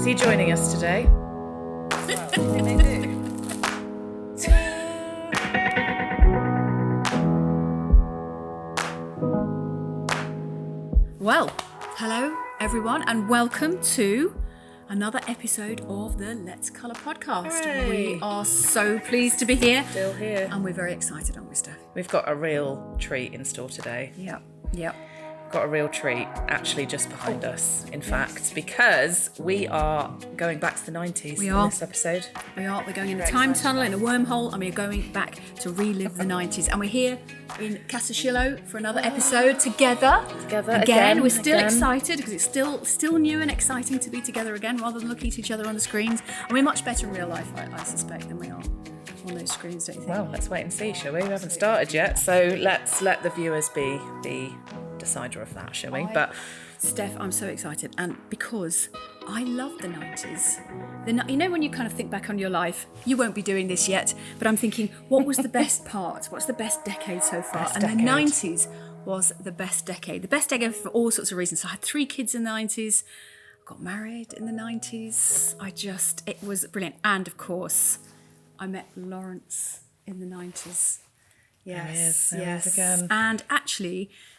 Is he joining us today? Well, they may do. Well, hello everyone and welcome to another episode of the Let's Colour podcast. Hooray. We are so pleased to be here. Still here. And we're very excited, aren't we, Steph? We've got a real treat in store today. Yep. Got a real treat actually just behind us, in fact, because we are going back to the 90s in this episode. We are. We're going in a time tunnel, in a wormhole, and we're going back to relive the 90s. And we're here in Casashillo for another episode together. Again. We're still excited because it's still new and exciting to be together again rather than looking at each other on the screens. And we're much better in real life, I suspect, than we are on those screens, don't you think? Well, let's wait and see, shall we? We haven't started yet, so let's let the viewers be the decider of that, shall we? But Steph, I'm so excited, and because I love the 90s. You know when you kind of think back on your life, you won't be doing this yet, but I'm thinking, what was the best part? What's the best decade so far? The 90s was the best decade. The best decade for all sorts of reasons. So I had 3 kids in the 90s, got married in the 90s. It was brilliant. And of course, I met Lawrence in the 90s. Yes. There he is again.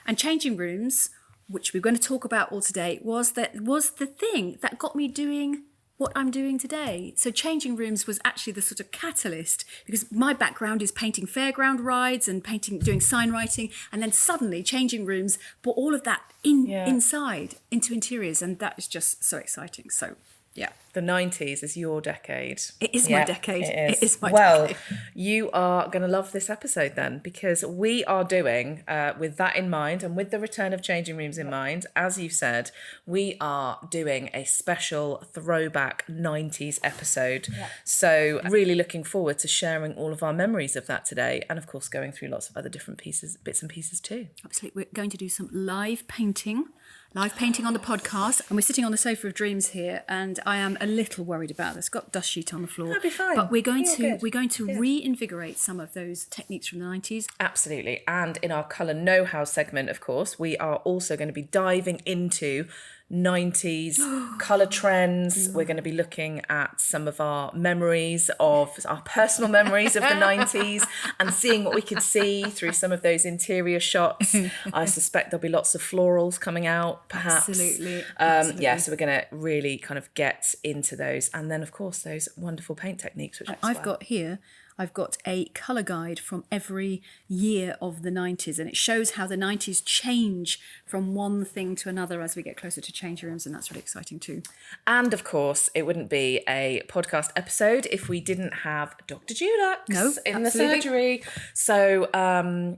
And changing rooms, which we're going to talk about all today, was the thing that got me doing what I'm doing today. So changing rooms was actually the sort of catalyst, because my background is painting fairground rides and doing sign writing, and then suddenly changing rooms brought all of that inside into interiors, and that is just so exciting. So yeah. The 90s is your decade. It is my decade. It is my well, decade. You are going to love this episode then, because we are doing, with that in mind and with the return of changing rooms in mind, as you've said, we are doing a special throwback 90s episode. Yeah. So really looking forward to sharing all of our memories of that today, and of course going through lots of other different bits and pieces too. Absolutely. We're going to do some live painting on the podcast, and we're sitting on the sofa of dreams here, and I am a little worried about this. Got dust sheet on the floor. That'll be fine. But we're going to reinvigorate some of those techniques from the 90s. Absolutely. And in our colour know-how segment, of course, we are also going to be diving into 90s colour trends. We're going to be looking at some of our personal memories of the 90s and seeing what we could see through some of those interior shots. I suspect there'll be lots of florals coming out, perhaps. Absolutely. Yeah, so we're going to really kind of get into those. And then, of course, those wonderful paint techniques. Which I've got a colour guide from every year of the 90s, and it shows how the 90s change from one thing to another as we get closer to changing rooms, and that's really exciting too. And of course, it wouldn't be a podcast episode if we didn't have Dr. Dulux in the surgery. So I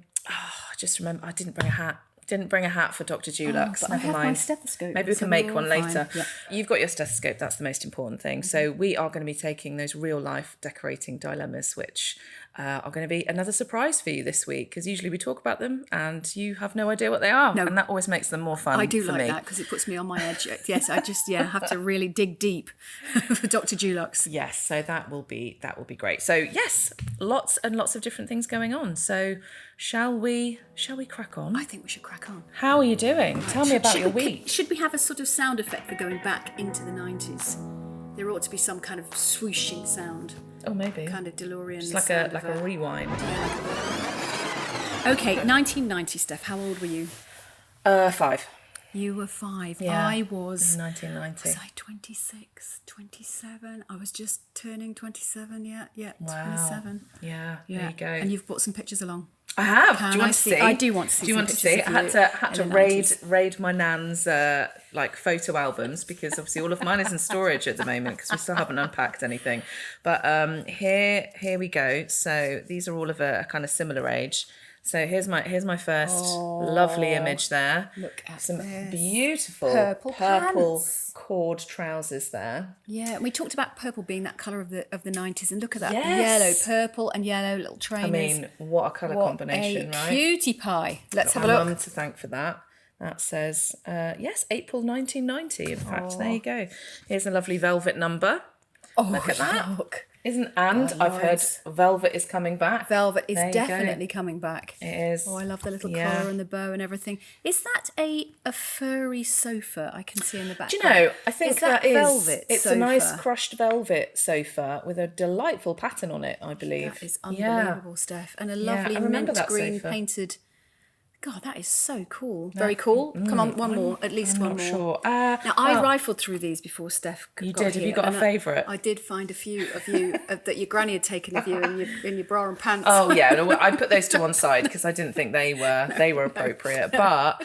just remember I didn't bring a hat for Dr. Dulux. But Never I have mind. my stethoscope. Maybe we can make one later. Yeah. You've got your stethoscope. That's the most important thing. Mm-hmm. So we are going to be taking those real life decorating dilemmas, which are going to be another surprise for you this week, because usually we talk about them and you have no idea what they are. No. And that always makes them more fun. I do for like me. that because it puts me on my edge. Yes, I just have to really dig deep for Dr. Dulux. Yes, so that will be great. So yes, lots and lots of different things going on. So shall we crack on? I think we should crack on. How are you doing? Tell me about your week. Should we have a sort of sound effect for going back into the 90s? There ought to be some kind of swooshing sound. Oh, maybe. Kind of DeLorean. Just like a rewind. Okay, 1990, Steph. How old were you? 5. You were 5. Yeah, I was... 1990. Was I 26, 27? I was just turning 27, yeah, wow. 27. Yeah, there you go. And you've brought some pictures along. I have. Do you want to see? I do want to see. Do you want to see? I had to raid my nan's photo albums, because obviously all of mine is in storage at the moment because we still haven't unpacked anything. But here we go. So these are all of a kind of similar age. So here's my first lovely image there. Look at some this. Beautiful purple cord trousers there. Yeah, we talked about purple being that colour of the 90s, and look at that. Yes. Yellow, purple and yellow little trainers. I mean, what a colour combination, right? Cutie pie. Let's have a look. look. Mum to thank for that. That says, April 1990, in fact. There you go. Here's a lovely velvet number. Oh, look at that. Look. I've heard velvet is coming back. Velvet is definitely coming back. It is. Oh, I love the little collar and the bow and everything. Is that a furry sofa I can see in the background? Do you know, I think that is. Velvet it's sofa? a nice crushed velvet sofa with a delightful pattern on it, I believe. That is unbelievable, Steph. And a lovely mint green painted. God, that is so cool. Very cool. Come on, one more. At least one more. Sure. Now, I rifled through these before Steph got here. Have you got a favourite? I did find a few of you that your granny had taken of you in your bra and pants. Oh yeah, no, I put those to one side because I didn't think they were appropriate. But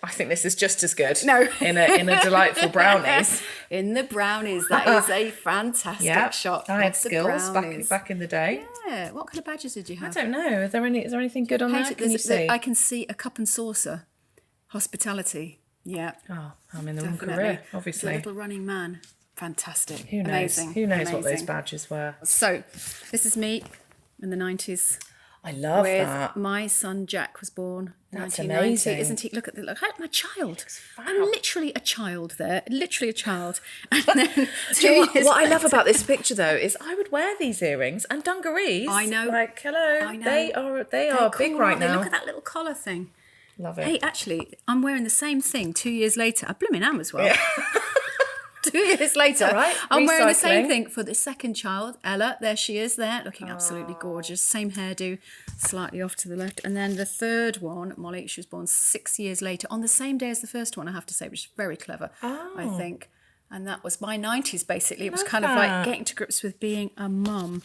I think this is just as good. No, in a delightful brownies. In the brownies, that is a fantastic shot. I had skills back in the day. Yeah. What kind of badges did you have? I don't know. Is there anything good on there? Can you see? I can see a cup and saucer. Hospitality. Yeah. Oh, I'm in the wrong career, obviously. The little running man. Fantastic. Who knows? Amazing. Who knows what those badges were? So, this is me in the 90s. I love that. My son Jack was born in That's 1990. amazing. Isn't he? Look at my child. I'm literally a child there. Literally a child. And then what I love about this picture though is I would wear these earrings and dungarees. I know. Like, hello. I know. They are big right now. Look at that little collar thing. Love it. Hey, actually, I'm wearing the same thing 2 years later. I blooming am as well. Yeah. 2 years later, I'm wearing the same thing for the second child, Ella. There she is there, looking absolutely gorgeous. Same hairdo, slightly off to the left. And then the third one, Molly, she was born 6 years later, on the same day as the first one, I have to say, which is very clever, I think. And that was my 90s, basically. It was kind of like getting to grips with being a mum.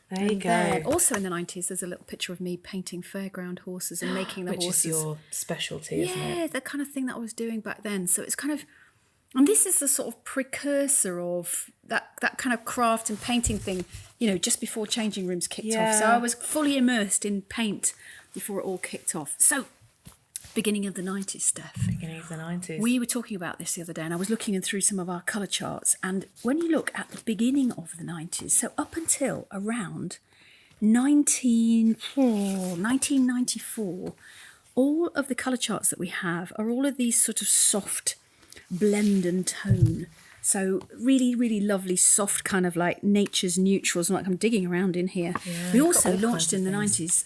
There you go. Also in the 90s, there's a little picture of me painting fairground horses and making the horses. Which is your specialty, isn't it? Yeah, the kind of thing that I was doing back then. So it's kind of... And this is the sort of precursor of that kind of craft and painting thing, just before changing rooms kicked off. So I was fully immersed in paint before it all kicked off. So, beginning of the 90s, Steph. Beginning of the 90s. We were talking about this the other day, and I was looking through some of our colour charts. And when you look at the beginning of the 90s, so up until around 1994, all of the colour charts that we have are all of these sort of soft blend and tone. So really, really lovely, soft kind of like nature's neutrals. Like I'm digging around in here. Yeah, we also launched in the 90s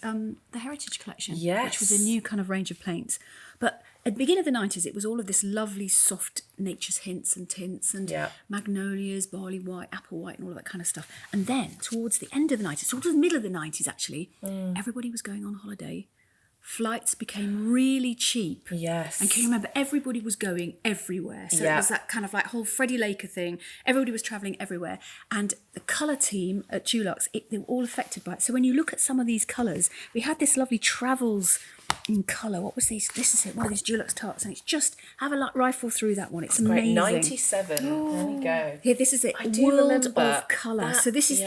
the Heritage Collection, which was a new kind of range of paints. But at the beginning of the 90s, it was all of this lovely, soft nature's hints and tints and magnolias, barley white, apple white and all of that kind of stuff. And then towards the end of the 90s, sort of the middle of the 90s actually, everybody was going on holiday. Flights became really cheap. Yes. And can you remember, everybody was going everywhere. So it was that kind of like whole Freddie Laker thing. Everybody was travelling everywhere. And the colour team at Dulux, they were all affected by it. So when you look at some of these colours, we had this lovely travels in colour. What was these? This is it, one of these Dulux tarts. And it's just, have a rifle through that one. It's amazing. Great. 97. There we go. Here, this is it. World of colour. So this is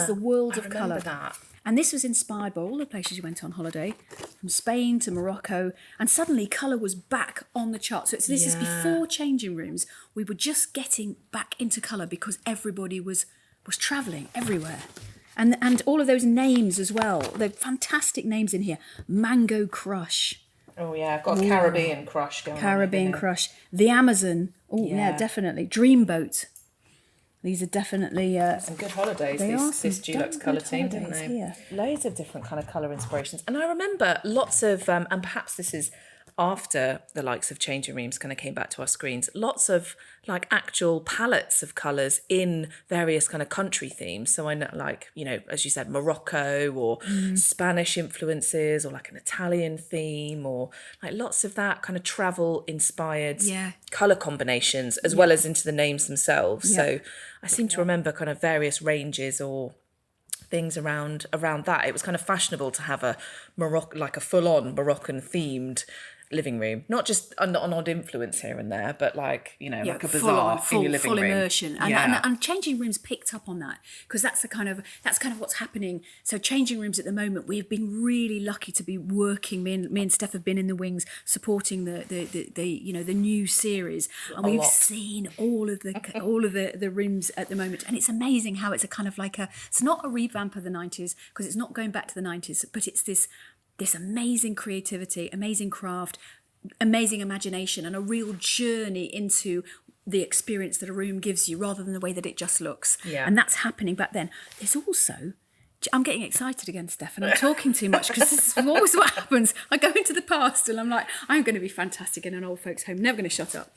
the world of colour. That. And this was inspired by all the places you went on holiday, from Spain to Morocco, and suddenly colour was back on the chart. So this is before changing rooms. We were just getting back into colour because everybody was travelling everywhere. And all of those names as well. They're fantastic names in here. Mango Crush. Oh yeah, I've got a Caribbean Crush going on. Caribbean Crush. The Amazon. Oh yeah, definitely. Dreamboat. These are definitely... some good holidays, this Dulux colour team, didn't they? Here. Loads of different kind of colour inspirations. And I remember lots of, and perhaps this is after the likes of changing rooms kind of came back to our screens, lots of like actual palettes of colours in various kind of country themes. So I know, like, as you said, Morocco or Spanish influences or like an Italian theme or like lots of that kind of travel inspired colour combinations as well as into the names themselves. So I seem to remember kind of various ranges or things around that. It was kind of fashionable to have a full-on Moroccan themed living room, not just an odd influence here and there, but like like a bazaar in your living room. Full immersion, and changing rooms picked up on that because that's kind of what's happening. So changing rooms at the moment, we've been really lucky to be working. Me and Steph have been in the wings supporting the new series, and we've seen all of the rooms at the moment, and it's amazing how it's a kind of like it's not a revamp of the 90s because it's not going back to the 90s, but it's this amazing creativity, amazing craft, amazing imagination, and a real journey into the experience that a room gives you rather than the way that it just looks. Yeah. And that's happening back then. There's also, I'm getting excited again, Steph, and I'm talking too much because this is always what happens. I go into the past and I'm like, I'm going to be fantastic in an old folks' home, never going to shut up.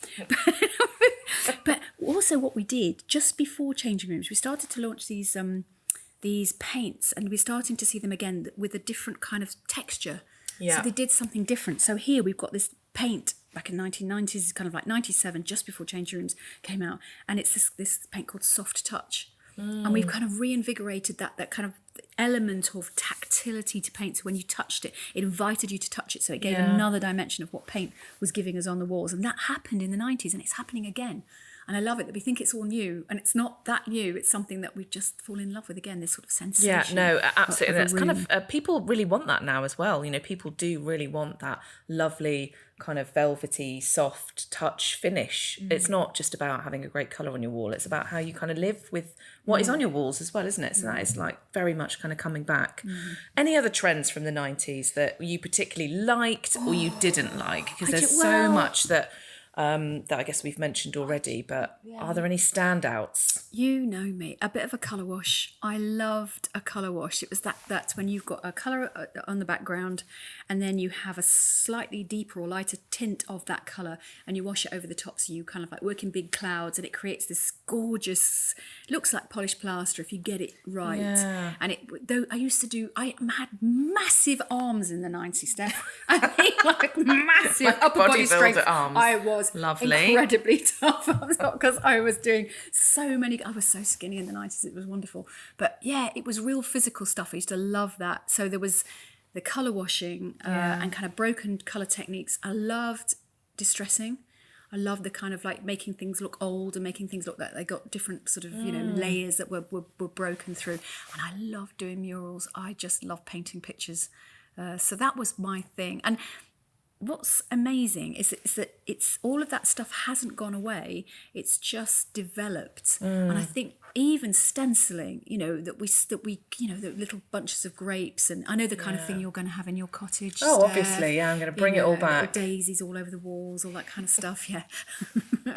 But also what we did just before changing rooms, we started to launch these paints, and we're starting to see them again with a different kind of texture. Yeah. So they did something different. So here we've got this paint back in 1990s, kind of like 97, just before changing rooms came out, and it's this paint called Soft Touch. And we've kind of reinvigorated that kind of element of tactility to paint. So when you touched it, it invited you to touch it. So it gave another dimension of what paint was giving us on the walls. And that happened in the 90s, and it's happening again. And I love it that we think it's all new, and it's not that new. It's something that we've just fallen in love with again, this sort of sensation. Yeah, no, absolutely. Of And it's kind of, people really want that now as well. You know, people do really want that lovely kind of velvety, soft touch finish. It's not just about having a great colour on your wall. It's about how you kind of live with what is on your walls as well, isn't it? So that is like very much kind of coming back. Any other trends from the 90s that you particularly liked or you didn't like? Because there's so much that I guess we've mentioned already, but are there any standouts? You know me, a bit of a colour wash. I loved a colour wash. It was that's when you've got a colour on the background, and then you have a slightly deeper or lighter tint of that colour, and you wash it over the top, so you kind of like work in big clouds, and it creates this gorgeous, looks like polished plaster if you get it right. Yeah. And though I had massive arms in the 90s, Steph. I mean, like massive Like upper body bodybuilder strength. arms. I was Lovely. incredibly tough because I was doing so many. I was so skinny in the 90s. It was wonderful. But yeah, it was real physical stuff. I used to love that. So there was the colour washing and kind of broken colour techniques. I loved distressing. I loved the kind of like making things look old and making things look like they got different sort of, layers that were broken through. And I loved doing murals. I just love painting pictures. So that was my thing. And what's amazing is that it's all of that stuff hasn't gone away. It's just developed. And I think even stenciling, that we the little bunches of grapes, and I know the kind of thing you're going to have in your cottage. Oh, Steph. obviously, yeah, I'm going to bring it all back. Little daisies all over the walls, all that kind of stuff. Yeah.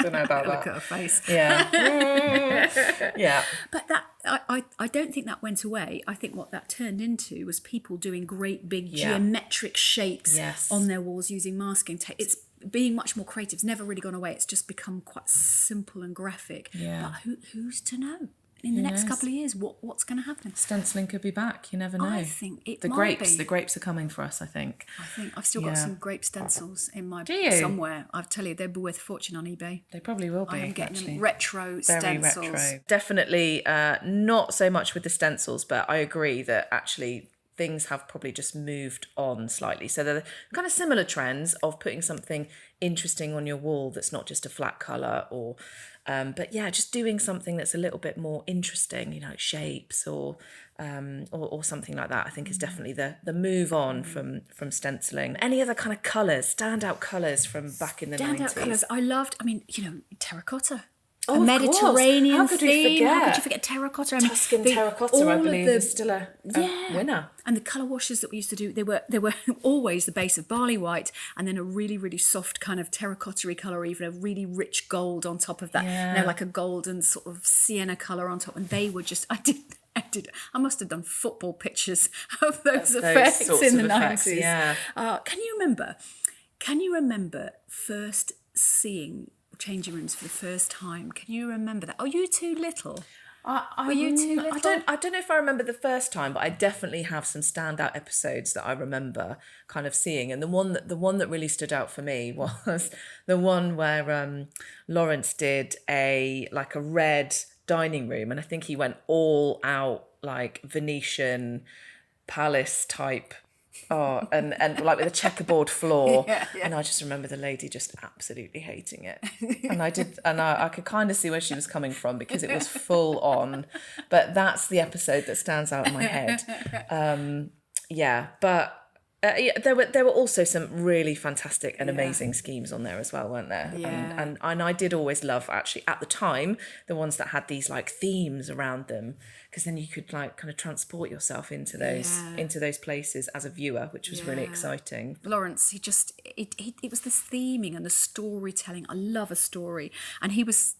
Don't know about Look that. at her face. Yeah. Yeah. But that I don't think that went away. I think what that turned into was people doing great big geometric shapes on their walls using masking tape. It's being much more creative. It's never really gone away. It's just become quite simple and graphic. Yeah. But who's to know? In the next couple of years, what's going to happen? Stenciling could be back. You never know. I think it the might grapes. be. The grapes are coming for us, I think. I think I've still got some grape stencils in my Do you? somewhere. I tell you, they'd be worth a fortune on eBay. They probably will be. I am getting actually. them retro Very stencils. retro. Definitely not so much with the stencils, but I agree that actually things have probably just moved on slightly. So they're kind of similar trends of putting something interesting on your wall that's not just a flat colour or but yeah, just doing something that's a little bit more interesting, like shapes or something like that, I think is definitely the move on from stenciling. Any other kind of colours, standout colours from back in the 90s? Standout colours. I loved, terracotta. Oh, a of Mediterranean course. How could we theme. forget? How could you forget terracotta? Tuscan terracotta, I believe, is still a yeah. winner. And the colour washes that we used to do, they were always the base of barley white and then a really, really soft kind of terracotta-y colour, or even a really rich gold on top of that. Yeah. Like a golden sort of sienna colour on top. And they were just, I must have done football pictures of those effects in the 90s. Yeah. Can you remember first seeing changing rooms for the first time? Can you remember that? Are you too little? Were you too little? I don't know if I remember the first time, but I definitely have some standout episodes that I remember kind of seeing. And the one that really stood out for me was the one where Lawrence did a red dining room, and I think he went all out like Venetian palace type. And like with a checkerboard floor. Yeah. And I just remember the lady just absolutely hating it. And I could kind of see where she was coming from because it was full on. But that's the episode that stands out in my head. But Yeah, there were also some really fantastic and amazing schemes on there as well, weren't there? Yeah. And I did always love, actually at the time, the ones that had these like themes around them, because then you could like kind of transport yourself into those places as a viewer, which was really exciting. Lawrence, it was the theming and the storytelling. I love a story, and he was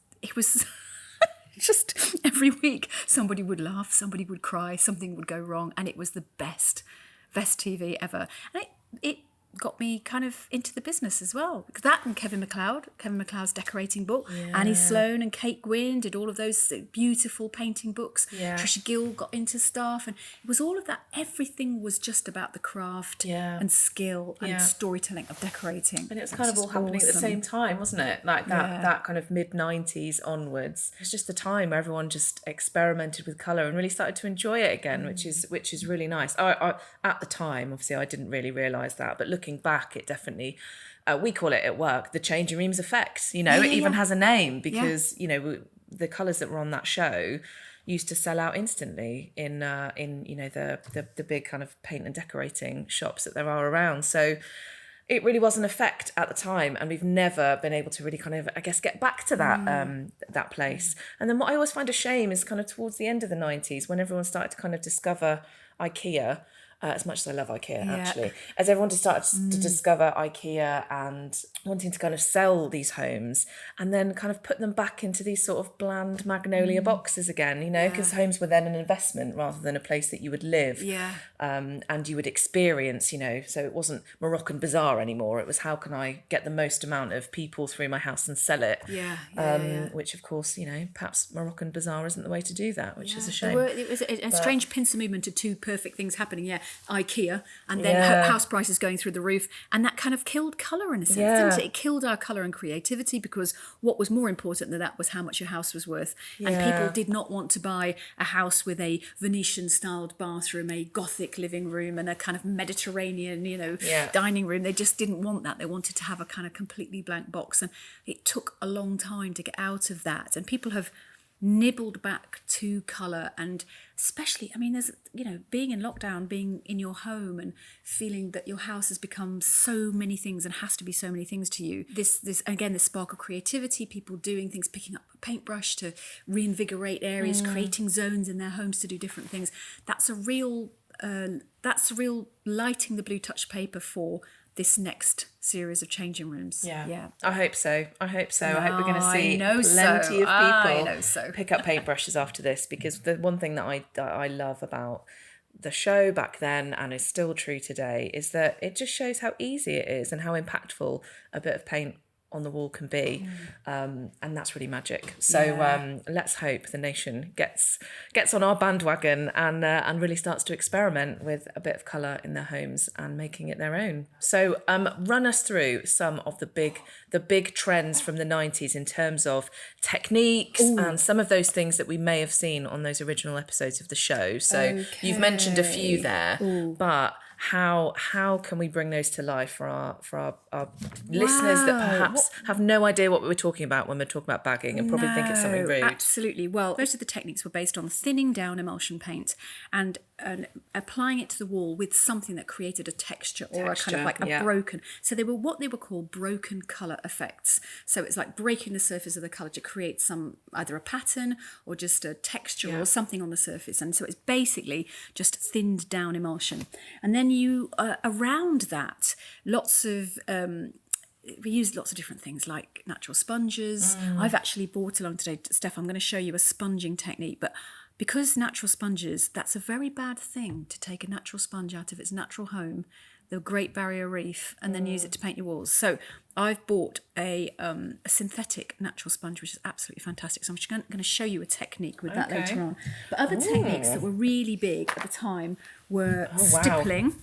just every week somebody would laugh, somebody would cry, something would go wrong, and it was the best TV ever. And it got me kind of into the business as well, because that and Kevin MacLeod's decorating book, Annie Sloan and Kate Gwynn did all of those beautiful painting books. Trisha Gill got into stuff, and it was all of that. Everything was just about the craft and skill and storytelling of decorating, and it was kind of all happening at the same time, wasn't it? Like that kind of mid-90s onwards. It was just the time where everyone just experimented with colour and really started to enjoy it again, which is really nice. I at the time, obviously, I didn't really realise that, but looking back, it definitely, we call it at work the changing rooms effect. It even has a name, because the colours that were on that show used to sell out instantly in the big kind of paint and decorating shops that there are around. So it really was an effect at the time, and we've never been able to really kind of, I guess, get back to that place. And then what I always find a shame is kind of towards the end of the 90s, when everyone started to kind of discover IKEA. As much as I love IKEA, actually, as everyone just started to discover IKEA and wanting to kind of sell these homes and then kind of put them back into these sort of bland magnolia boxes again, because homes were then an investment rather than a place that you would live and you would experience, so it wasn't Moroccan Bazaar anymore. It was, how can I get the most amount of people through my house and sell it? Which, of course, perhaps Moroccan Bazaar isn't the way to do that, which is a shame. It was a strange pincer movement of two perfect things happening, IKEA, and then house prices going through the roof, and that kind of killed colour in a sense, didn't it? It killed our colour and creativity, because what was more important than that was how much your house was worth. And people did not want to buy a house with a Venetian styled bathroom, a Gothic living room, and a kind of Mediterranean dining room. They just didn't want that. They wanted to have a kind of completely blank box, and it took a long time to get out of that, and people have nibbled back to colour. And especially, there's, being in lockdown, being in your home and feeling that your house has become so many things and has to be so many things to you. This again, this spark of creativity, people doing things, picking up a paintbrush to reinvigorate areas, creating zones in their homes to do different things. That's a real lighting the blue touch paper for this next series of changing rooms. Yeah. I hope so. I hope we're going to see plenty of people pick up paintbrushes after this, because the one thing that I love about the show back then, and is still true today, is that it just shows how easy it is and how impactful a bit of paint on the wall can be, and that's really magic. So let's hope the nation gets on our bandwagon and really starts to experiment with a bit of colour in their homes and making it their own. So run us through some of the big trends from the 90s in terms of techniques and some of those things that we may have seen on those original episodes of the show. So you've mentioned a few there, but how can we bring those to life for our listeners that perhaps have no idea what we're talking about when we're talking about bagging and probably think it's something rude? Absolutely. Well, most of the techniques were based on thinning down emulsion paint and applying it to the wall with something that created a texture or a kind of like a broken. So they were what they were called broken colour effects. So it's like breaking the surface of the colour to create some, either a pattern or just a texture or something on the surface. And so it's basically just thinned down emulsion. And then you, around that, we used lots of different things like natural sponges. I've actually brought along today, Steph, I'm going to show you a sponging technique, but because natural sponges, that's a very bad thing to take a natural sponge out of its natural home, the Great Barrier Reef, and then use it to paint your walls. So I've bought a synthetic natural sponge, which is absolutely fantastic. So I'm just going to show you a technique with that later on. But other techniques that were really big at the time were stippling. Wow.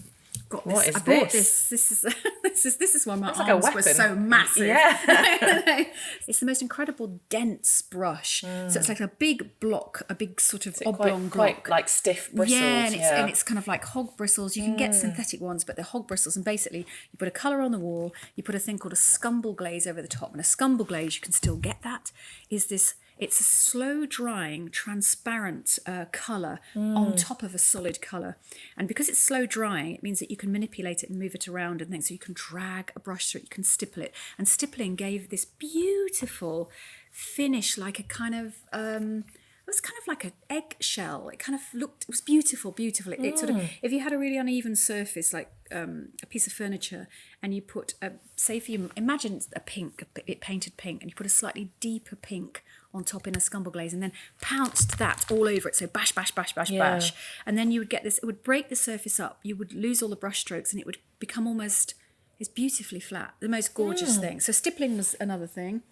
What is this? This is why my arms were so massive. Yeah. It's the most incredible dense brush. So it's like a big block, a big sort of oblong block. Quite like stiff bristles. Yeah, and it's kind of like hog bristles. You can get synthetic ones, but they're hog bristles. And basically, you put a colour on the wall, you put a thing called a scumble glaze over the top. And a scumble glaze, you can still get that, is this It's a slow drying, transparent colour on top of a solid colour. And because it's slow drying, it means that you can manipulate it and move it around and things. So you can drag a brush through it, you can stipple it. And stippling gave this beautiful finish, like a kind of... it was kind of like an eggshell. It kind of looked, it was beautiful. It sort of, if you had a really uneven surface, like a piece of furniture, and you put, say if you, imagine a painted pink, and you put a slightly deeper pink on top in a scumble glaze, and then pounced that all over it. So bash, bash. And then you would get this, it would break the surface up. You would lose all the brush strokes, and it would become almost, it's beautifully flat. The most gorgeous thing. So stippling was another thing.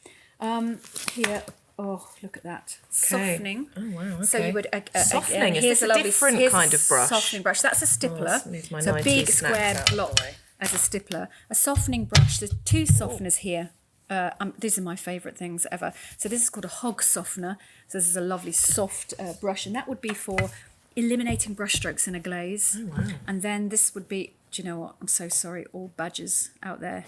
Here, oh, look at that. Okay. Softening. Oh, wow, okay. So you would... softening, is this a different kind of brush? Softening brush. That's a stippler. Oh, so a big square block as a stippler. A softening brush. There's two softeners here. These are my favourite things ever. So this is called a hog softener. So this is a lovely soft brush. And that would be for eliminating brush strokes in a glaze. Oh, wow. And then this would be... Do you know what? I'm so sorry. All badgers out there.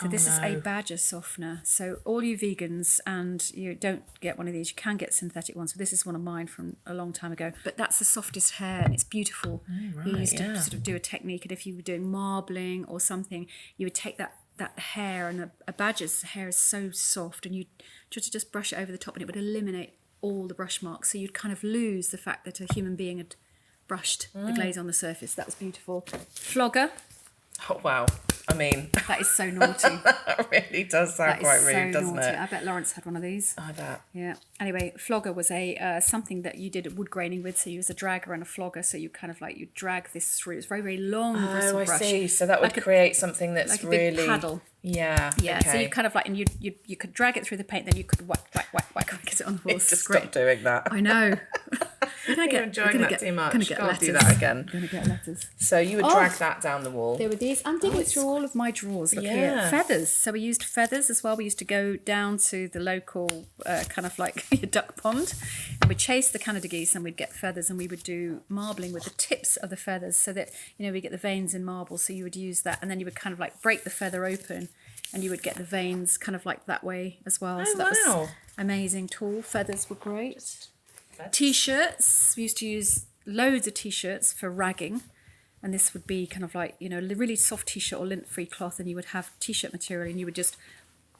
So this is a badger softener. So all you vegans, and you don't get one of these, you can get synthetic ones. But this is one of mine from a long time ago. But that's the softest hair, and it's beautiful. Oh, right, you used to sort of do a technique, and if you were doing marbling or something, you would take that hair, and a badger's hair is so soft, and you'd try to just brush it over the top, and it would eliminate all the brush marks. So you'd kind of lose the fact that a human being had brushed the glaze on the surface. That was beautiful. Flogger. Oh, wow. I mean... That is so naughty. That really does sound quite rude, doesn't naughty. it? I bet Lawrence had one of these. I bet. Yeah. Anyway, flogger was a something that you did wood graining with. So you use a dragger and a flogger. So you kind of like, you drag this through. It's very, very long bristle brush. I see. So that would like create something that's like really... a big paddle. Yeah. Yeah. Okay. So you kind of like, and you could drag it through the paint, then you could whack it on the wall. Just stop doing that. I know. You're enjoying that too much. Can't do that again. Going to get letters. So you would drag that down the wall. There were these. I'm digging through all of my drawers. Look here. Feathers. So we used feathers as well. We used to go down to the local kind of like duck pond, and we'd chase the Canada geese, and we'd get feathers, and we would do marbling with the tips of the feathers, so that we get the veins in marble. So you would use that, and then you would kind of like break the feather open, and you would get the veins kind of like that way as well. So that was amazing tool. Feathers were great. T-shirts. We used to use loads of T-shirts for ragging, and this would be kind of like, really soft T-shirt or lint-free cloth, and you would have T-shirt material, and you would just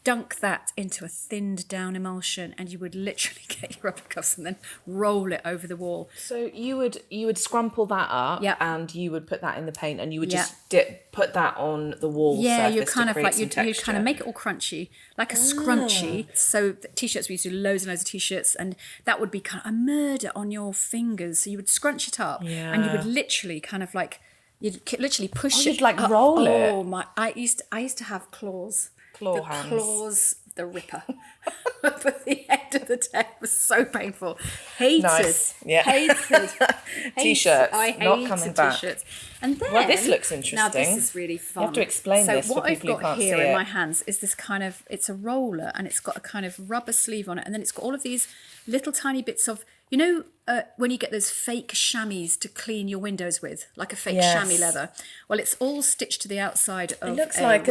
dunk that into a thinned down emulsion, and you would literally get your rubber cuffs and then roll it over the wall. So you would scrumple that up, and you would put that in the paint, and you would just put that on the wall. Yeah, you kind of like you'd kind of make it all crunchy, like a scrunchie. So T-shirts, we used to do loads and loads of T-shirts, and that would be kind of a murder on your fingers. So you would scrunch it up, and you would literally kind of like you'd literally push it. You'd like roll it. Oh my! I used to have claws. Hands. Claws, the Ripper. But the end of the day was so painful. Hated. Nice. Yeah. Hated. T-shirts. I hated not coming back. T-shirts. And then, well, this looks interesting. Now this is really fun. You have to explain this for people who can't see it. So what I've got here in my hands is this kind of, it's a roller, and it's got a kind of rubber sleeve on it, and then it's got all of these little tiny bits of, when you get those fake chamois to clean your windows with, like a fake chamois leather. Well, it's all stitched to the outside of a roller. It looks like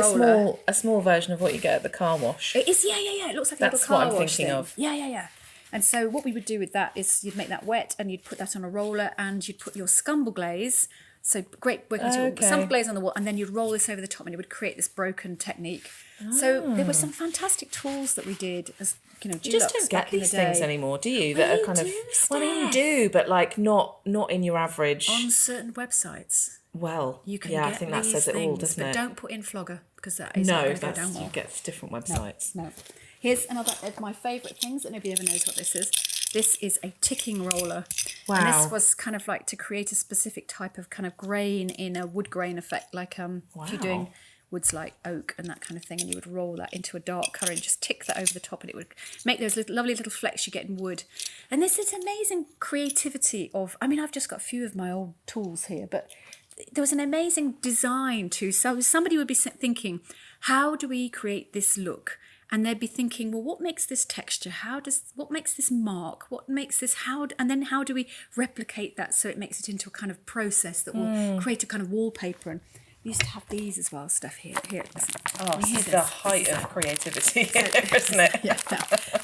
a small version of what you get at the car wash. It is, yeah. It looks like a little car wash. That's what I'm thinking of. Yeah. And so what we would do with that is you'd make that wet, and you'd put that on a roller, and you'd put your scumble glaze. So great working tool, scumble glaze on the wall, and then you'd roll this over the top, and it would create this broken technique. So there were some fantastic tools that we did as Dulux. You just don't get these things anymore, do you? That are kind of. Well, I mean, you do, but like not in your average. On certain websites. Well, you can get get I think that says it all, doesn't it? But don't put in Flogger, because that is not going to go down well. You get different websites. No. Here's another of my favourite things that nobody ever knows what this is. This is a ticking roller. Wow. And this was kind of like to create a specific type of kind of grain in a wood grain effect, like if you're doing woods like oak and that kind of thing, and you would roll that into a dark colour and just tick that over the top, and it would make those lovely little flecks you get in wood. And there's this amazing creativity of, I've just got a few of my old tools here, but there was an amazing design too. So somebody would be thinking, how do we create this look? And they'd be thinking, well, what makes this texture? What makes this mark? What makes this, and then how do we replicate that so it makes it into a kind of process that will create a kind of wallpaper? And we used to have these as well, stuff here. Listen. Oh, this is the height of creativity here, isn't it? Yeah.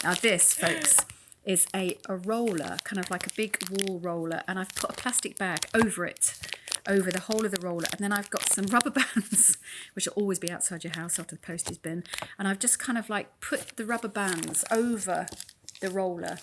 Now this, folks, is a roller, kind of like a big wall roller, and I've put a plastic bag over it, over the whole of the roller, and then I've got some rubber bands, which will always be outside your house after the postage bin, and I've just kind of like put the rubber bands over the roller,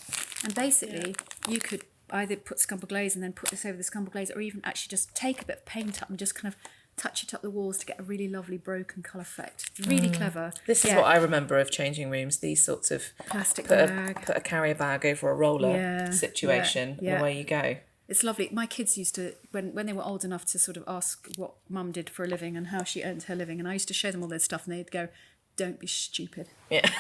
and basically you could either put scumper glaze and then put this over the scumper glaze, or even actually just take a bit of paint up and just kind of touch it up the walls to get a really lovely broken colour effect. Really clever. This is what I remember of changing rooms, these sorts of Plastic put bag. a carrier bag over a roller situation, and away you go. It's lovely. My kids used to, when they were old enough to sort of ask what mum did for a living and how she earned her living, and I used to show them all their stuff, and they'd go, "Don't be stupid." Yeah.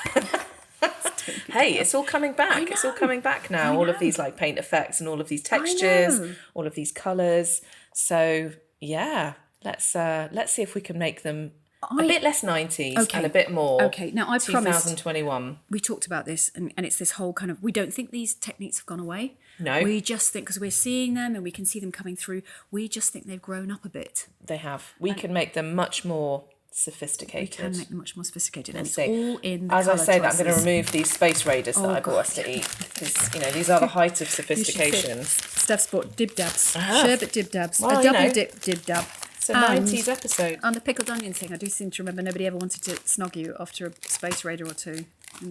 Hey, it's all coming back. It's all coming back now. All of these like paint effects and all of these textures, all of these colours. So yeah, let's see if we can make them a bit less 90s and a bit more. Okay, now I promised. 2021. We talked about this, and it's this whole kind of, we don't think these techniques have gone away. No. We just think, because we're seeing them and we can see them coming through, we just think they've grown up a bit. They have. We can make them much more sophisticated. We can make them much more sophisticated, and it's See, all in the as I colour say choices. that, I'm going to remove these space raiders that I bought us to eat, because you know these are the height of sophistication. Steph's bought dib dabs, sherbet dib dabs, Well, a you double know. dib dab. It's a 90s episode. And the pickled onion thing, I do seem to remember nobody ever wanted to snog you after a space raider or two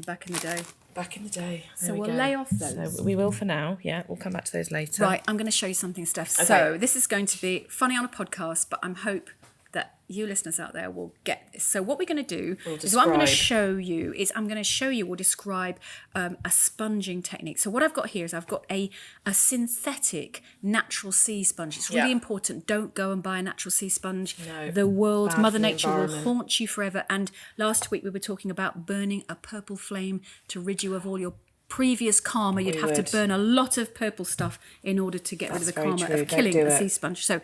back in the day. Back in the day. So we'll lay off those. So we will for now. Yeah, we'll come back to those later. Right, I'm going to show you something, Steph. Okay. So this is going to be funny on a podcast, but I hope that you listeners out there will get this. So what we're going to do is what I'm going to show you is I'm going to show you or describe a sponging technique. So what I've got here is I've got a synthetic natural sea sponge. It's really important. Don't go and buy a natural sea sponge. No, the world, bad Mother for the Nature will environment. haunt you forever. And last week we were talking about burning a purple flame to rid you of all your previous karma. You'd have to burn a lot of purple stuff in order to get rid of the karma of killing a sea sponge. So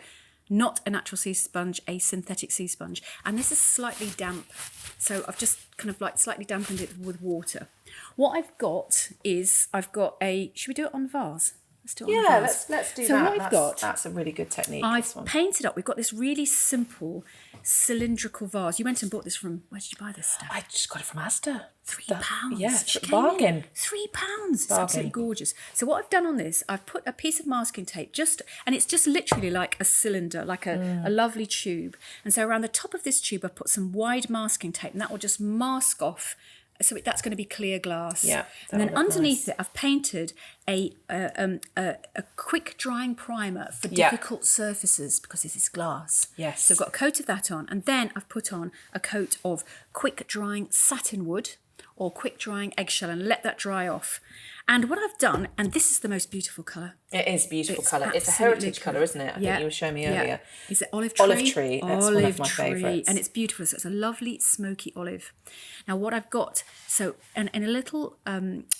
not a natural sea sponge, a synthetic sea sponge. And this is slightly damp. So I've just kind of like slightly dampened it with water. What I've got is I've got a, should we do it on vase? Let's do it on vase. let's do so that. What I've got, that's a really good technique. I've painted up, we've got this really simple cylindrical vase. You went and bought this from, where did you buy this stuff? I just got it from Asda. £3. Yeah, She came bargain. in. £3. It's absolutely gorgeous. So what I've done on this, I've put a piece of masking tape and it's just literally like a cylinder, like a lovely tube. And so around the top of this tube, I've put some wide masking tape, and that will just mask off. So that's going to be clear glass. Yeah. And then underneath it, I've painted a quick drying primer for difficult surfaces, because this is glass. Yes. So I've got a coat of that on, and then I've put on a coat of quick drying satin wood or quick drying eggshell, and let that dry off. And what I've done, and this is the most beautiful colour. It is beautiful colour. It's a heritage colour, isn't it? I think you were showing me earlier. Is it olive tree? Olive tree. That's one of my favourites. And it's beautiful. So it's a lovely smoky olive. Now what I've got, so in a little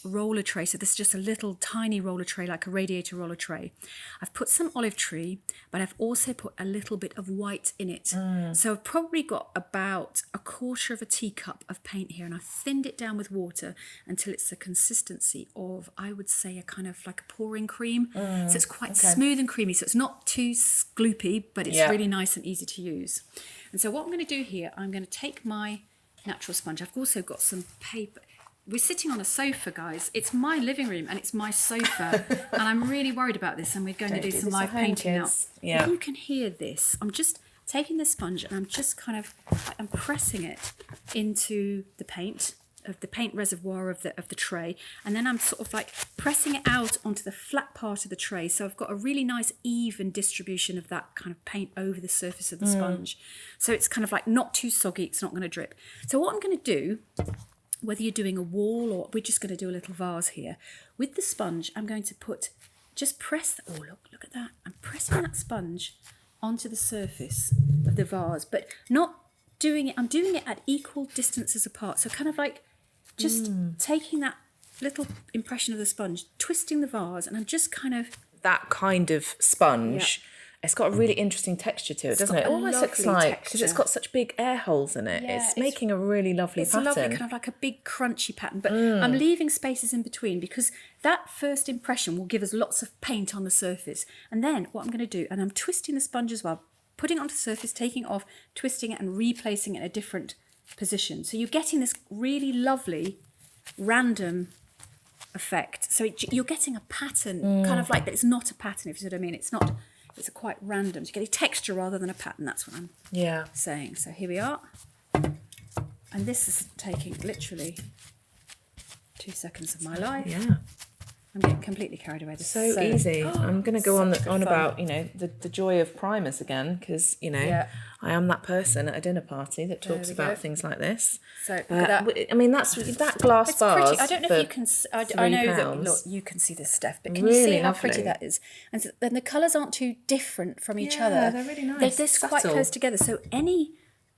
roller tray, so this is just a little tiny roller tray, like a radiator roller tray. I've put some olive tree, but I've also put a little bit of white in it. So I've probably got about a quarter of a teacup of paint here, and I've thinned it down with water until it's the consistency of, I would say, a kind of like a pouring cream. So it's quite smooth and creamy. So it's not too gloopy, but it's really nice and easy to use. And so what I'm going to do here, I'm going to take my natural sponge. I've also got some paper. We're sitting on a sofa, guys. It's my living room and it's my sofa. And I'm really worried about this, and we're going to do some live painting now. Yeah. If you can hear this, I'm just taking the sponge and I'm just kind of, I'm pressing it into the paint reservoir of the tray, and then I'm sort of like pressing it out onto the flat part of the tray, so I've got a really nice even distribution of that kind of paint over the surface of the sponge, so it's kind of like not too soggy, it's not going to drip. So what I'm going to do, whether you're doing a wall or we're just going to do a little vase here, with the sponge I'm going to press, oh look at that, I'm pressing that sponge onto the surface of the vase, but not doing it, I'm doing it at equal distances apart, so kind of like just taking that little impression of the sponge, twisting the vase, and I'm just kind of... That kind of sponge, it's got a really interesting texture to it, doesn't it? It almost looks like, because it's got such big air holes in it, it's making a really lovely pattern. It's a lovely kind of like a big crunchy pattern, but I'm leaving spaces in between, because that first impression will give us lots of paint on the surface. And then what I'm going to do, and I'm twisting the sponge as well, putting it onto the surface, taking it off, twisting it and replacing it in a different position. So you're getting this really lovely random effect. So you're getting a pattern, kind of like, but it's not a pattern, if you see what I mean. It's not, it's a quite random. So you get a texture rather than a pattern. That's what I'm saying. So here we are. And this is taking literally 2 seconds of my life. Yeah. I'm getting completely carried away. This So is easy. I'm going to go on fun. about, the joy of primers again, because, I am that person at a dinner party that talks about things like this. So look at that. I mean, that glass It's vase. pretty. I don't know if you can. I know that. Look, you can see this, Steph, but can you see how pretty that is? And so, then the colours aren't too different from each other. Yeah, they're really nice. They're quite close together. So any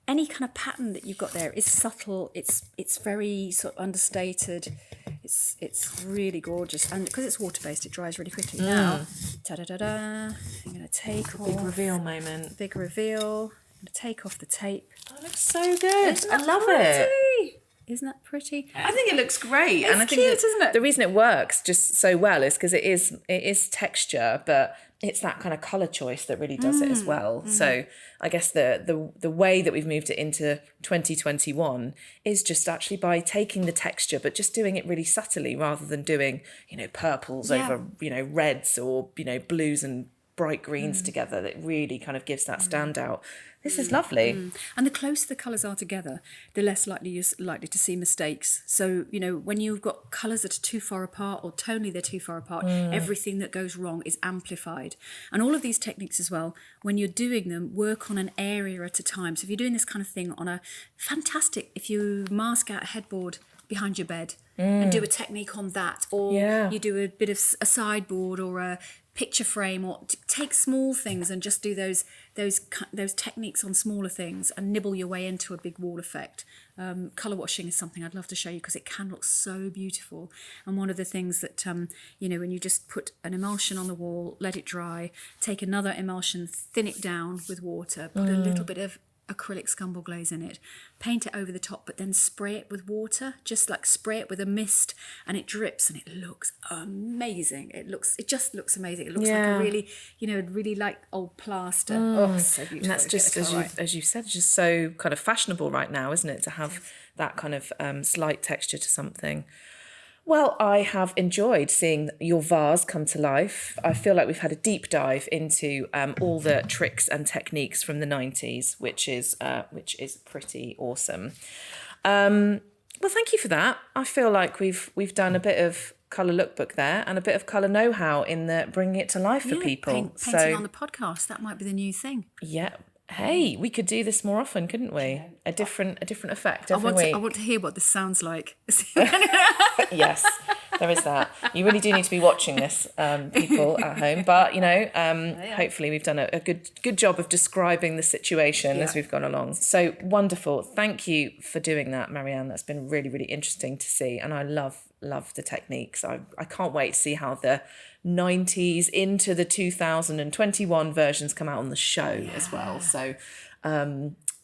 kind of pattern that you've got there is subtle. It's very sort of understated. It's really gorgeous, and because it's water based, it dries really quickly. Now, I'm going to take off. Big reveal moment. Big reveal. I'm going to take off the tape. Oh, it looks so good. I love it. Isn't that pretty? I think it looks great. It's and I think cute, isn't it? The reason it works just so well is because it is texture, but it's that kind of colour choice that really does it as well. So I guess the way that we've moved it into 2021 is just actually by taking the texture, but just doing it really subtly rather than doing, purples over, reds or, blues and bright greens together. That really kind of gives that standout. This is lovely. And the closer the colours are together, the less likely you're likely to see mistakes. So, when you've got colours that are too far apart or tonally they're too far apart, everything that goes wrong is amplified. And all of these techniques as well, when you're doing them, work on an area at a time. So if you're doing this kind of thing on if you mask out a headboard behind your bed and do a technique on that, or you do a bit of a sideboard or a picture frame, or take small things and just do those techniques on smaller things and nibble your way into a big wall effect. Colour washing is something I'd love to show you because it can look so beautiful. And one of the things that, when you just put an emulsion on the wall, let it dry, take another emulsion, thin it down with water, put a little bit of acrylic scumble glaze in it, paint it over the top, but then spray it with water, just like spray it with a mist, and it drips and it looks amazing. It just looks amazing. It looks like a really, really like old plaster. So beautiful. And that's just, as you said, just so kind of fashionable right now, isn't it, to have that kind of slight texture to something. Well, I have enjoyed seeing your vase come to life. I feel like we've had a deep dive into all the tricks and techniques from the 90s, which is pretty awesome. Well, thank you for that. I feel like we've done a bit of colour lookbook there and a bit of colour know-how in the bringing it to life for people. Painting on the podcast, that might be the new thing. Yeah. Hey, we could do this more often, couldn't we? A different effect every week. I want to hear what this sounds like. Yes, there is that. You really do need to be watching this, people at home. But hopefully we've done a good job of describing the situation as we've gone along. So wonderful. Thank you for doing that, Marianne. That's been really, really interesting to see, and I love the techniques. I can't wait to see how the 90s into the 2021 versions come out on the show as well. So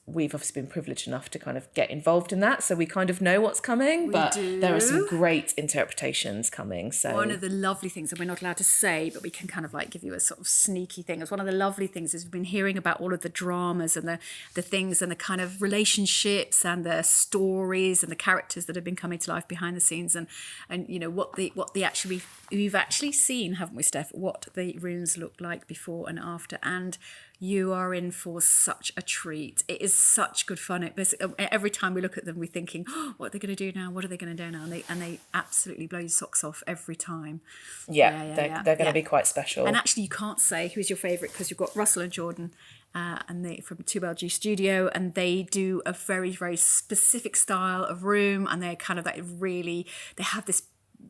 we've obviously been privileged enough to kind of get involved in that, so we kind of know what's coming, but there are some great interpretations coming. So one of the lovely things that we're not allowed to say, but we can kind of like give you a sort of sneaky thing, is one of the lovely things is we've been hearing about all of the dramas and the things and the kind of relationships and the stories and the characters that have been coming to life behind the scenes, and we've actually seen, haven't we, Steph, what the runes look like before and after, and you are in for such a treat. It is such good fun. Every time we look at them, we're thinking, what are they going to do now? What are they going to do now? And they absolutely blow your socks off every time. They're going to be quite special. And actually, you can't say who's your favourite because you've got Russell and Jordan and they from 2LG Studio, and they do a very, very specific style of room, and they're kind of like they have this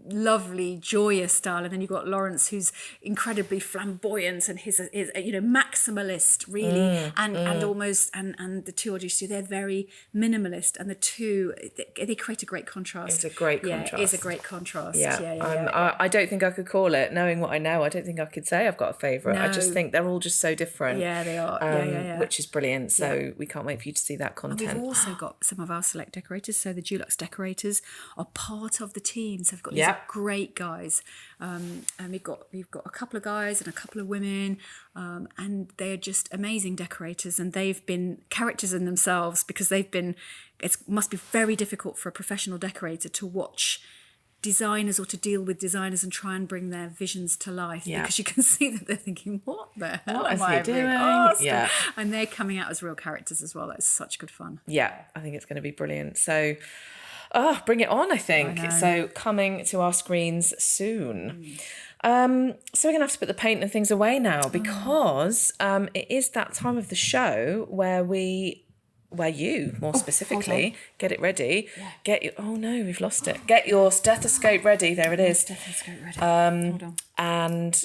lovely joyous style, and then you've got Lawrence, who's incredibly flamboyant and his maximalist really, and almost and the 2LG Studio, they're very minimalist, and the two they create a great contrast. It's a great contrast. It is a great contrast. I don't think I could call it, knowing what I know. I don't think I could say I've got a favourite. I just think they're all just so different. They are. Which is brilliant. So we can't wait for you to see that content. And we've also got some of our select decorators. So the Dulux decorators are part of the team. So we've got these great guys, and we've got a couple of guys and a couple of women, and they're just amazing decorators, and they've been characters in themselves because it must be very difficult for a professional decorator to watch designers or to deal with designers and try and bring their visions to life, because you can see that they're thinking, what the hell am I doing? Yeah. And they're coming out as real characters as well. That's such good fun. Yeah, I think it's going to be brilliant. So, bring it on, I think. I know. So coming to our screens soon. So we're going to have to put the paint and things away now because it is that time of the show where you, more specifically, get it ready. Yeah. Oh no, we've lost it. Get your stethoscope ready. There it is. Stethoscope ready. Hold on. And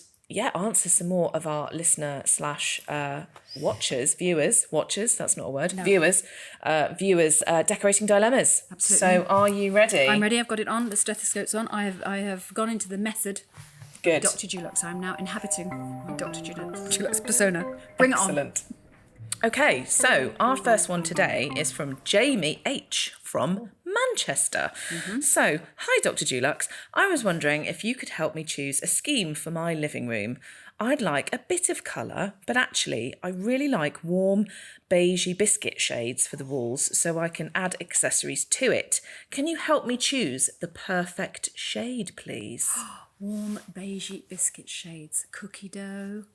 answer some more of our listener / viewers, that's not a word, No. viewers, decorating dilemmas. Absolutely. So are you ready? I'm ready. I've got it on. The stethoscope's on. I have gone into the method. Good. Dr. Dulux. I'm now inhabiting my Dr. Dulux persona. Bring Excellent. Okay, so our first one today is from Jamie H. from Manchester. So, hi Dr. Dulux. I was wondering if you could help me choose a scheme for my living room. I'd like a bit of colour, but actually I really like warm beigey biscuit shades for the walls so I can add accessories to it. Can you help me choose the perfect shade, please? Warm beigey biscuit shades. Cookie dough.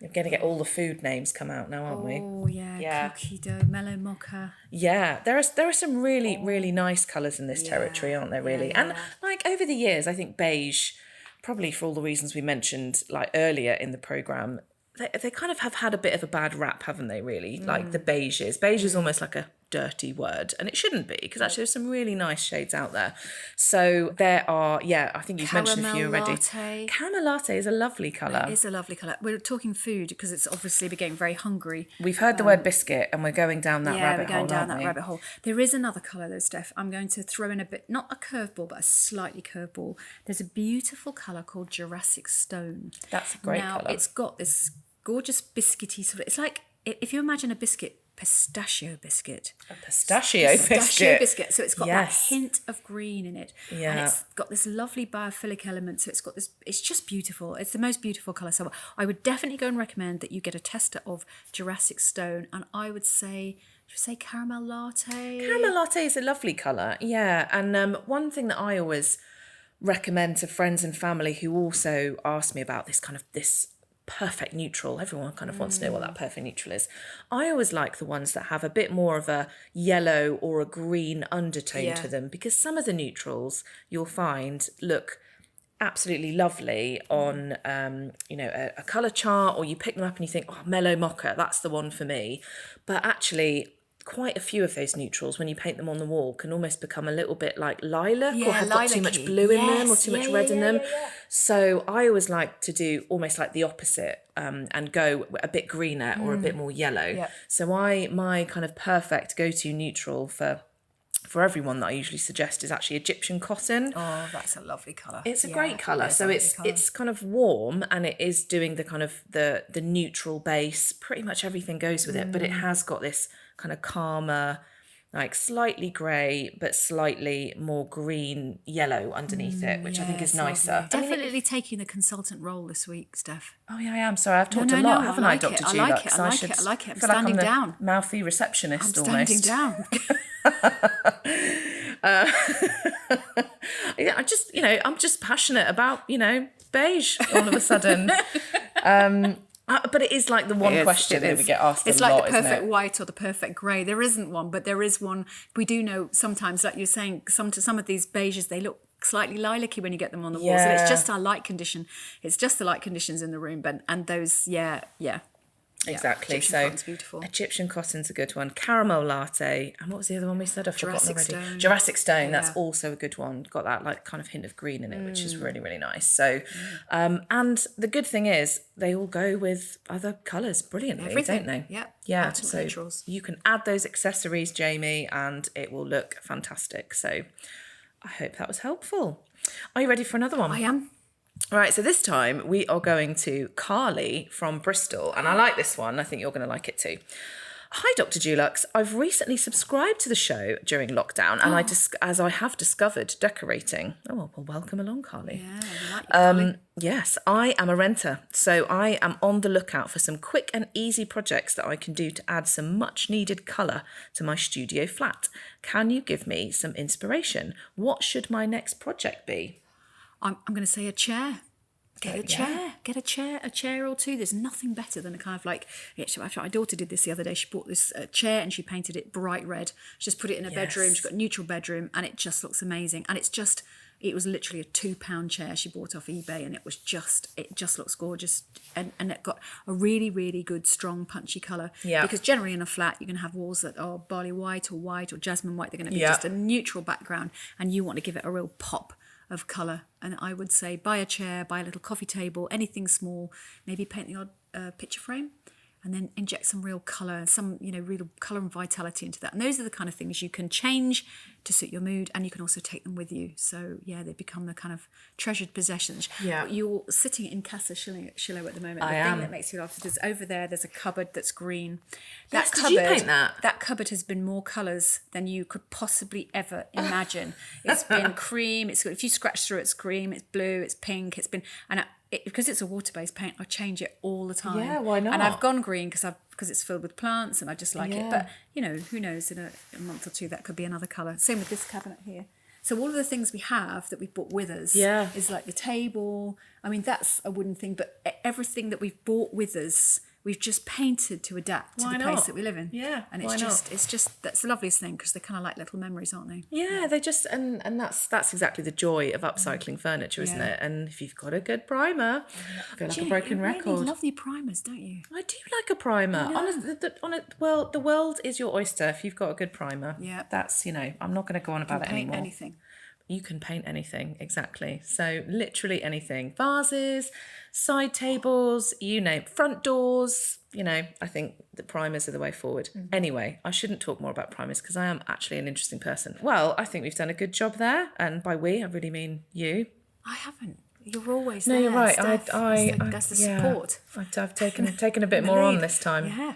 We're going to get all the food names come out now, aren't we? Oh, yeah. Cookie dough. Mellow mocha. Yeah, there are some really, really nice colours in this territory, aren't there, really? Yeah. And like over the years, I think beige, probably for all the reasons we mentioned like earlier in the programme, they kind of have had a bit of a bad rap, haven't they, really? Like the beiges. Beige is almost like a dirty word, and it shouldn't be, because actually there's some really nice shades out there. So there are, I think you've mentioned a few already. Latte. Caramel latte is a lovely colour. It is a lovely colour. We're talking food because it's obviously we're getting very hungry. We've heard the word biscuit and we're going down that rabbit hole, we're going down aren't that we? rabbit hole. There is another colour though, Steph. I'm going to throw in a bit, not a curveball, but a slightly curveball. There's a beautiful colour called Jurassic Stone. That's a great now, colour. it's got this gorgeous biscuity sort of, it's like, if you imagine a biscuit, pistachio biscuit. A pistachio biscuit. So it's got that hint of green in it. Yeah. And it's got this lovely biophilic element. So it's got this, it's just beautiful. It's the most beautiful colour. So I would definitely go and recommend that you get a tester of Jurassic Stone. And I would say, caramel latte? Caramel latte is a lovely colour, yeah. And one thing that I always recommend to friends and family who also ask me about this perfect neutral. Everyone kind of wants to know what that perfect neutral is. I always like the ones that have a bit more of a yellow or a green undertone to them, because some of the neutrals you'll find look absolutely lovely on a colour chart, or you pick them up and you think, oh, mellow mocha, that's the one for me. But actually quite a few of those neutrals, when you paint them on the wall, can almost become a little bit like lilac, or have got too much blue in them, or too much red in them. So I always like to do almost like the opposite, and go a bit greener or a bit more yellow. So my kind of perfect go-to neutral for everyone that I usually suggest is actually Egyptian cotton. Oh, that's a lovely colour. It's a great colour. So it's kind of warm, and it is doing the kind of the neutral base. Pretty much everything goes with it, but it has got this kind of calmer, like slightly grey, but slightly more green yellow underneath it, which I think is nicer. Definitely taking the consultant role this week, Steph. Oh yeah, I am. Sorry, I've talked a lot, haven't I, Dr. Dulux? I like it. I'm standing down. Mouthy receptionist almost. I'm standing down. I'm just passionate about, beige all of a sudden. But it is like the one question that we get asked a lot, it's like the isn't perfect it? white or the perfect grey. There isn't one, but there is one. We do know sometimes, like you're saying, some of these beiges, they look slightly lilac-y when you get them on the walls. And it's just our light condition. It's just the light conditions in the room. And those, Exactly. Egyptian cotton's beautiful. Egyptian cotton's a good one. Caramel latte. And what was the other one we said? I've forgotten already. Stone. Jurassic Stone. That's also a good one. Got that like kind of hint of green in it, which is really, really nice. So, and the good thing is they all go with other colours brilliantly, don't they? Yeah. Yeah. Ultimate So neutrals. you can add those accessories, Jamie, and it will look fantastic. So I hope that was helpful. Are you ready for another one? I am. All right, so this time we are going to Carly from Bristol, and I like this one. I think you're going to like it too. Hi, Dr. Dulux. I've recently subscribed to the show during lockdown, and as I have discovered decorating. Oh, well, welcome along, Carly. Yeah, you like your Carly. Yes, I am a renter, so I am on the lookout for some quick and easy projects that I can do to add some much needed colour to my studio flat. Can you give me some inspiration? What should my next project be? I'm going to say a chair. Get a chair or two. There's nothing better than a kind of like, my daughter did this the other day. She bought this chair and she painted it bright red. She just put it in her bedroom. She's got a neutral bedroom and it just looks amazing. And it was literally a £2 chair she bought off eBay, and it just looks gorgeous. And it got a really, really good, strong, punchy colour. Yeah. Because generally in a flat, you're going to have walls that are barley white or jasmine white. They're going to be just a neutral background, and you want to give it a real pop of colour. And I would say buy a chair, buy a little coffee table, anything small, maybe paint the odd picture frame, and then inject some real colour, some real colour and vitality into that. And those are the kind of things you can change to suit your mood, and you can also take them with you. So yeah, they become the kind of treasured possessions. Yeah. You're sitting in Casa Shillow at the moment. I am. Thing that makes you laugh is over there's a cupboard that's green. Yes, did you paint that? That cupboard has been more colours than you could possibly ever imagine. It's been cream. If you scratch through, it's cream. It's blue. It's pink. It's been because it's a water-based paint, I change it all the time. Yeah, why not? And I've gone green because it's filled with plants, and I just like it. But who knows? In a month or two, that could be another colour. Same with this cabinet here. So all of the things we have that we've bought with us is like the table. I mean, that's a wooden thing, but everything that we've bought with us, we've just painted to adapt to the place that we live in. Yeah, and it's just that's the loveliest thing, because they're kind of like little memories, aren't they? Yeah, they just and that's exactly the joy of upcycling furniture, isn't it? And if you've got a good primer, I feel like a broken record. You love your primers, don't you? I do like a primer. Well, the world is your oyster if you've got a good primer. Yeah, that's I'm not going to go on about it anymore. Anything. You can paint anything, exactly. So literally anything. Vases, side tables, you name, front doors. I think the primers are the way forward. Mm-hmm. Anyway, I shouldn't talk more about primers because I am actually an interesting person. Well, I think we've done a good job there. And by we, I really mean you. I haven't. You're always there. No, you're right. Steph. That's the support. I've taken a bit more on this time. Yeah.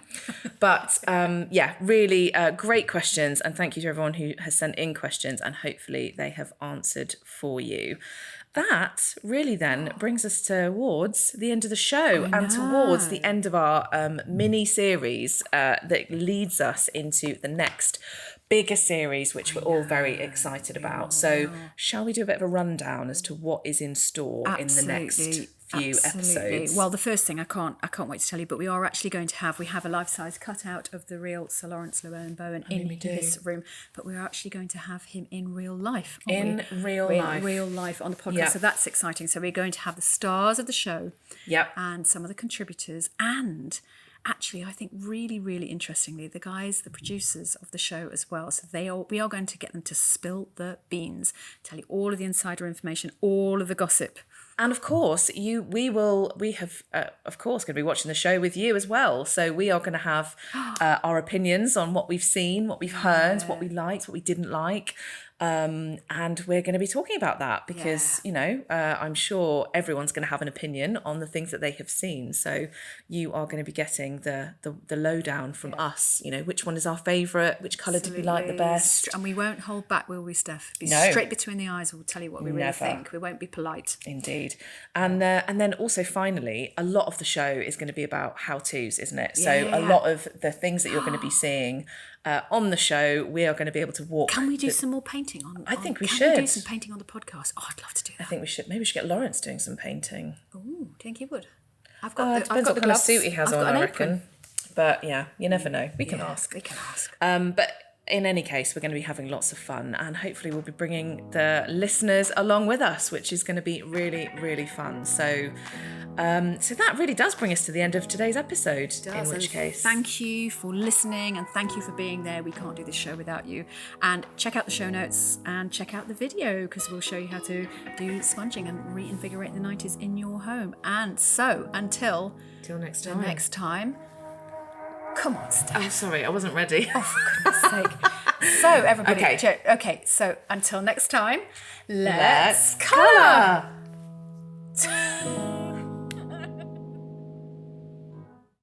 But really great questions, and thank you to everyone who has sent in questions, and hopefully they have answered for you. That really then brings us towards the end of the show and towards the end of our mini series that leads us into the next bigger series, which we're all very excited about. So shall we do a bit of a rundown as to what is in store in the next few episodes? Well, the first thing I can't wait to tell you, but we are actually going to have a life-size cutout of the real Sir Lawrence Llewellyn-Bowen in this room, but we're actually going to have him in real life. Real life on the podcast. Yep. So that's exciting. So we're going to have the stars of the show, and some of the contributors, and actually, I think really, really interestingly, the producers of the show as well. So we are going to get them to spill the beans, tell you all of the insider information, all of the gossip. And of course, we have of course going to be watching the show with you as well. So we are going to have our opinions on what we've seen, what we've heard, what we liked, what we didn't like. And we're going to be talking about that because, I'm sure everyone's going to have an opinion on the things that they have seen. So you are going to be getting the lowdown from us, which one is our favourite, which colour did we like the best. And we won't hold back, will we, Steph? Straight between the eyes, we'll tell you what we really think. We won't be polite. Indeed. And then also finally, a lot of the show is going to be about how-tos, isn't it? So a lot of the things that you're going to be seeing on the show, we are going to be able to walk. Can we do some more painting I think we should. Can we do some painting on the podcast? Oh, I'd love to do that. I think we should. Maybe we should get Lawrence doing some painting. Oh, do you think he would? It depends what kind of suit he has on, I reckon. But yeah, you never know. We can ask. We can ask. But in any case, we're going to be having lots of fun, and hopefully we'll be bringing the listeners along with us, which is going to be really, really fun. So that really does bring us to the end of today's episode, in which case... Thank you for listening, and thank you for being there. We can't do this show without you. And check out the show notes and check out the video, because we'll show you how to do sponging and reinvigorate the 90s in your home. And so, until next time... Come on, Steph. Oh, sorry, I wasn't ready. Oh, for goodness sake. So, everybody... Okay, so until next time, let's colour!